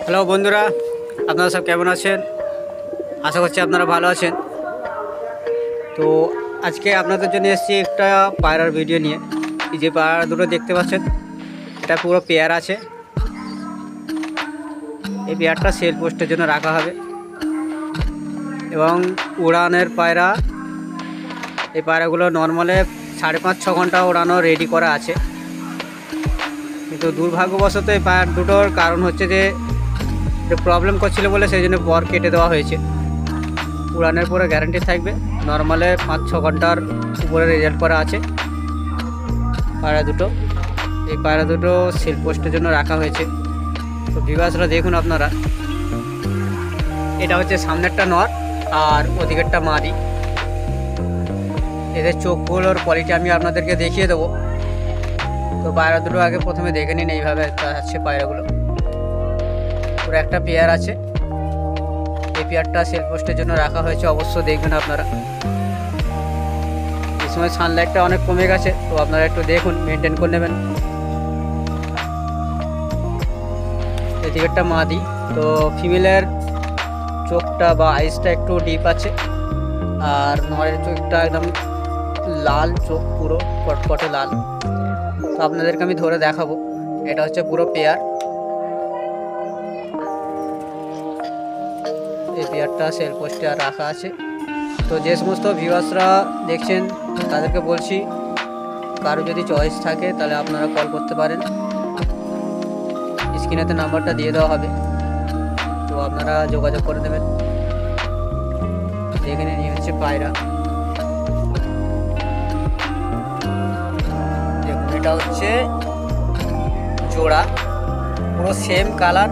Hello বন্ধুরা, আপনারা সব কেমন আছেন? আশা করছি আপনারা ভালো আছেন। তো আজকে আপনাদের জন্য এসেছি একটা পায়রার ভিডিও নিয়ে। এই যে পায়রা দুটো দেখতে পাচ্ছেন, এটা পুরো পেয়ার আছে। এই পেয়ারটা সেল পোস্টের জন্য রাখা হবে এবং উড়ানের পায়রা। এই পায়রাগুলো নর্মালে 5.5-6 ঘন্টা ওড়ানো রেডি করা আছে, কিন্তু দুর্ভাগ্যবশত এই পায়রা দুটোর কারণ হচ্ছে যে প্রবলেম করছিল বলে সেই জন্য পর কেটে দেওয়া হয়েছে। উড়ানের পরে গ্যারান্টি থাকবে, নর্মালে 5-6 ঘন্টার উপরে রেজাল্ট করা আছে পায়রা দুটো। এই পায়রা দুটো সেল পোস্টের জন্য রাখা হয়েছে। তো ভিউয়ার্সরা দেখুন আপনারা, এটা হচ্ছে সামনেরটা নর আর ওদিকেরটা মাদি। এদের চোখগুলোর কোয়ালিটি আমি আপনাদেরকে দেখিয়ে দেবো। তো পায়রা দুটো আগে প্রথমে দেখে নিন। এইভাবে আছে পায়রাগুলো, পুরো একটা পেয়ার আছে। এই পেয়ারটা সেল পোস্টের জন্য রাখা হয়েছে, অবশ্য দেখবেন আপনারা। এই সময় সানলাইটটা অনেক কমে গেছে, তো আপনারা একটু দেখুন, মেনটেন করে নেবেন। এদিকে একটা মাদি। তো ফিমেলের চোখটা বা আইসটা একটু ডিপ আছে, আর নরের চোখটা একদম লাল চোখ, পুরো কটকটে লাল। তো আপনাদেরকে আমি ধরে দেখাবো। এটা হচ্ছে পুরো পেয়ার। এই পেয়ারটা সেল পোস্টে আর রাখা আছে। তো যে সমস্ত ভিউয়ার্সরা দেখছেন তাদেরকে বলছি, কারো যদি চয়েস থাকে তাহলে আপনারা কল করতে পারেন। স্ক্রিনেতে নাম্বারটা দিয়ে দেওয়া হবে, তো আপনারা যোগাযোগ করে দেবেন। এখানে নিয়ে হচ্ছে পায়রা। দেখুন, এটা হচ্ছে জোড়া, পুরো সেম কালার,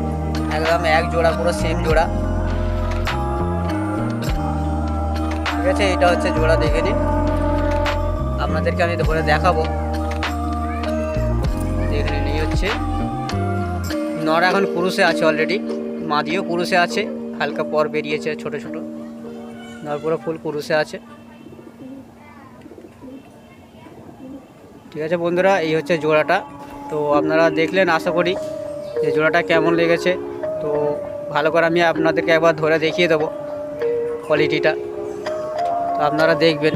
একদম এক জোড়া, পুরো সেম জোড়া। ঠিক আছে, এটা হচ্ছে জোড়া, দেখে নিন। আপনাদেরকে আমি ধরে দেখাবো। দেখে নিন, এই হচ্ছে নর। এখন পুরুষে আছে অলরেডি, মাদিও পুরুষে আছে, হালকা পর বেরিয়েছে ছোট ছোট। নর পুরো ফুল পুরুষে আছে। ঠিক আছে বন্ধুরা, এই হচ্ছে জোড়াটা। তো আপনারা দেখলেন, আশা করি যে জোড়াটা কেমন লেগেছে। তো ভালো করে আমি আপনাদেরকে একবার ধরে দেখিয়ে দেবো কোয়ালিটিটা, তো আপনারা দেখবেন।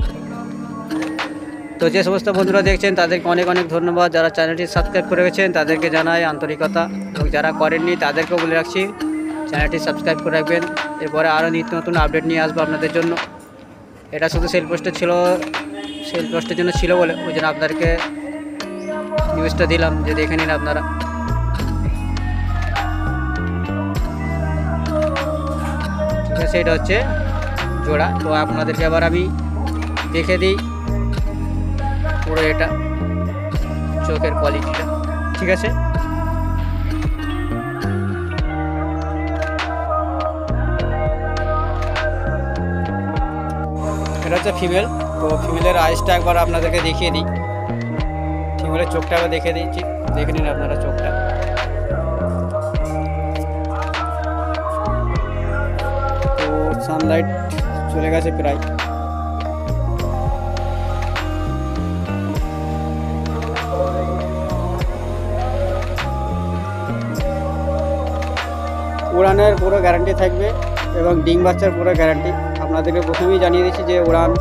তো যে সমস্ত বন্ধুরা দেখছেন তাদেরকে অনেক অনেক ধন্যবাদ। যারা চ্যানেলটি সাবস্ক্রাইব করে গেছেন তাদেরকে জানাই আন্তরিকতা, এবং যারা করেননি তাদেরকেও বলে রাখছি চ্যানেলটি সাবস্ক্রাইব করে রাখবেন। এরপরে আরও নিত্য নতুন আপডেট নিয়ে আসবো আপনাদের জন্য। এটা শুধু সেল পোস্টের জন্য ছিল বলে ওই জন্য আপনাদেরকে নিউজটা দিলাম, যে দেখে নিন আপনারা। ঠিক আছে, এটা হচ্ছে জোড়া। তো আপনাদেরকে আবার আমি দেখে দিই পুরো এটা চোখের কোয়ালিটিটা। ঠিক আছে, এটা হচ্ছে ফিমেল। তো ফিমেলের আইসটা একবার আপনাদেরকে দেখিয়ে দিই, ফিমেলের চোখটা একবার দেখে দিচ্ছি, দেখে নিন আপনারা চোখটা। তো সানলাইট চলে গেছে প্রায়। উড়ানের পুরো গ্যারান্টি থাকবে এবং ডিম বাচ্চার পুরো গ্যারান্টি। আপনাদেরকে প্রথমেই জানিয়ে দিচ্ছি যে উড়ান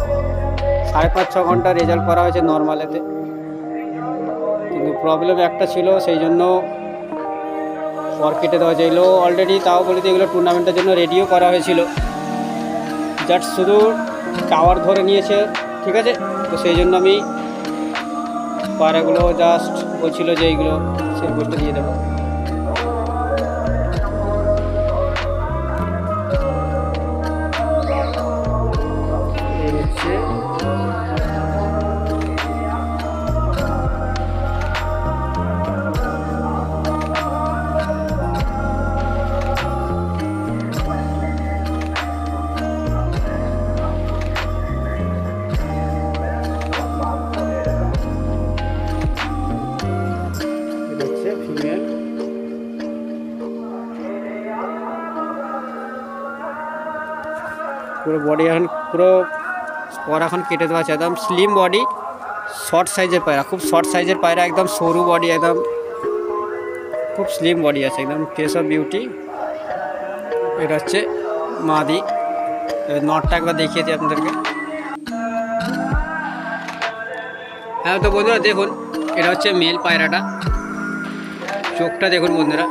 5.5-6 ঘন্টা রেজাল্ট করা হয়েছে নর্মালেতে, কিন্তু প্রবলেম একটা ছিল, সেই জন্য পর কেটে দেওয়া হয়েছে। এগুলো অলরেডি, তাও বলে দিই, এগুলো টুর্নামেন্টের জন্য রেডিও করা হয়েছিল, জাস্ট শুধু টাওয়ার ধরে নিয়েছে। ঠিক আছে, তো সেই জন্য আমি পায়রাগুলো জাস্ট বলছিল যে এইগুলো সেল পোস্টে দিয়ে দেবো। ফিমেল পুরো বডি এখন পুরো পর এখন কেটে দেওয়া আছে, একদম স্লিম বডি, শর্ট সাইজের পায়রা, খুব শর্ট সাইজের পায়রা, একদম সরু বডি, একদম খুব স্লিম বডি আছে, একদম ফেস অফ বিউটি। এটা হচ্ছে মাদি। নটটা একবার দেখিয়েছি আপনাদেরকে। হ্যাঁ তো বন্ধুরা দেখুন, এটা হচ্ছে মেল পায়রাটা। চোখটা দেখুন বন্ধুরা,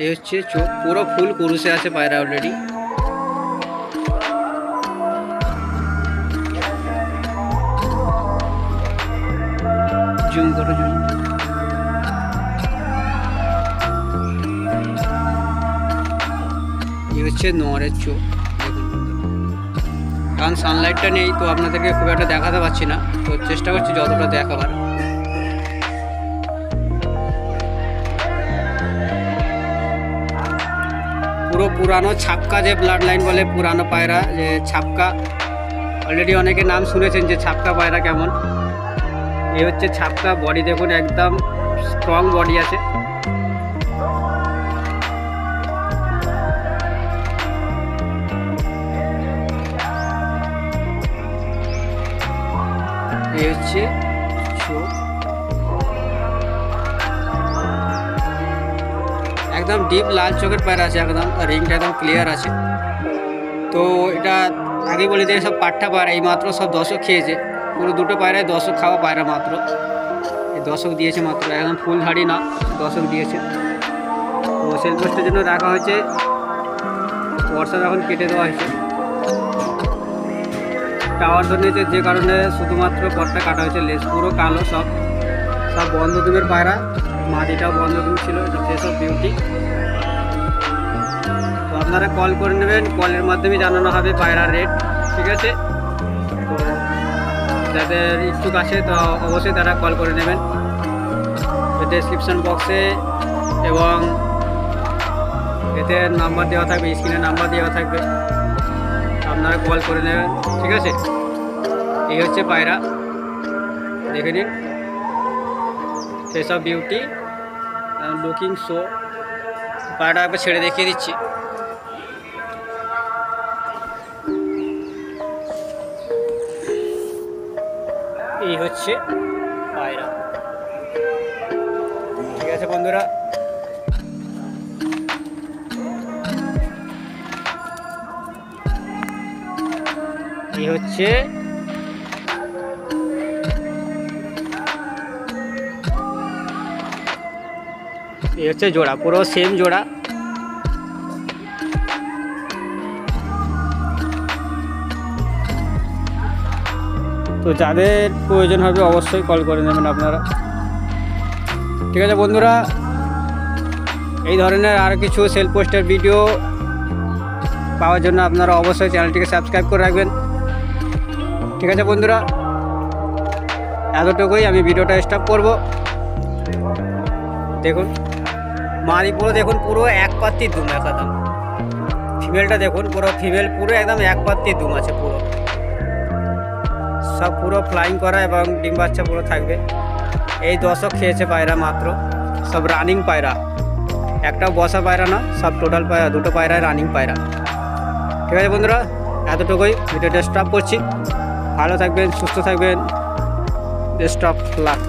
এই হচ্ছে চোখ, পুরো ফুল কুরুসে আছে পায়রা অলরেডি। জুম করো, জুম। এই হচ্ছে নরের চোখ দেখুন বন্ধুরা। কারণ সানলাইটটা নেই তো আপনাদেরকে খুব একটা দেখাতে পারছি না, তো চেষ্টা করছি যতটা দেখাবার। পুরো পুরানো ছাপকা, যে ব্লাড লাইন বলে পুরানো পায়রা, যে ছাপকা, অলরেডি অনেকে নাম শুনেছেন যে ছাপকা পায়রা কেমন। এই হচ্ছে ছাপকা। বডি দেখুন, একদম স্ট্রং বডি আছে। এই হচ্ছে চোখ, একদম ডিপ লাল চোখের পায়রা আছে, একদম রিংটা একদম ক্লিয়ার আছে। তো এটা আগে বলে দিয়ে সব পাট্টা পায়রা, এই মাত্র সব দশক খেয়েছে। পুরো দুটো পায়রায় দশক খাওয়া পায়রা মাত্র, এই দশক দিয়েছে মাত্র, একদম ফুল ঝাড়ি না, দশক দিয়েছে। তো সেল পোস্টের জন্য রাখা হয়েছে, বর্ষা এখন কেটে দেওয়া হয়েছে। টাওয়ার ধরেছে যে কারণে শুধুমাত্র পটটা কাটা হয়েছে, লেজ পুরো কালো। সব বন্ধ ডিমের পায়রা, মাদিটাও বন্ধ ডিম ছিল, সেসব বিউটি। তো আপনারা কল করে নেবেন, কলের মাধ্যমে জানানো হবে পায়রার রেট, ঠিক আছে? তো যাদের ইচ্ছুক আছে তো অবশ্যই তারা কল করে নেবেন। ডেসক্রিপশন বক্সে এবং এতে নাম্বার দেওয়া থাকবে, স্ক্রিনে নাম্বার দেওয়া থাকবে, আপনারা কল করে নেবেন, ঠিক আছে? এই হচ্ছে পায়রা, দেখে নিন সেসব বিউটি লুকিং শো। পায়রাটা একবার ছেড়ে দেখিয়ে দিচ্ছি। এই হচ্ছে পায়রা, ঠিক আছে বন্ধুরা? এই হচ্ছে জোড়া, পুরো সেম জোড়া। তো যাদের প্রয়োজন হবে অবশ্যই কল করে নেবেন আপনারা, ঠিক আছে বন্ধুরা? এই ধরনের আর কিছু সেল পোস্টের ভিডিও পাওয়ার জন্য আপনারা অবশ্যই চ্যানেলটিকে সাবস্ক্রাইব করে রাখবেন, ঠিক আছে বন্ধুরা? এতটুকুই, আমি ভিডিওটা স্টপ করব। দেখুন মাদি পুরো, দেখুন পুরো এক পাত্তি দুম একদম। ফিমেলটা দেখুন, পুরো ফিমেল, পুরো একদম এক পাত্তি দুম আছে পুরো, সব পুরো ফ্লাইং করা এবং ডিম বাচ্চা পুরো থাকবে। এই দশক খেয়েছে পায়রা মাত্র, সব রানিং পায়রা, একটাও বসা পায়রা না, সব টোটাল পায়রা, দুটো পায়রায় রানিং পায়রা, ঠিক আছে বন্ধুরা? এতটুকুই, ভিডিওটা স্টপ করছি। ভালো থাকবেন, সুস্থ থাকবেন, বেস্ট অফ লাক।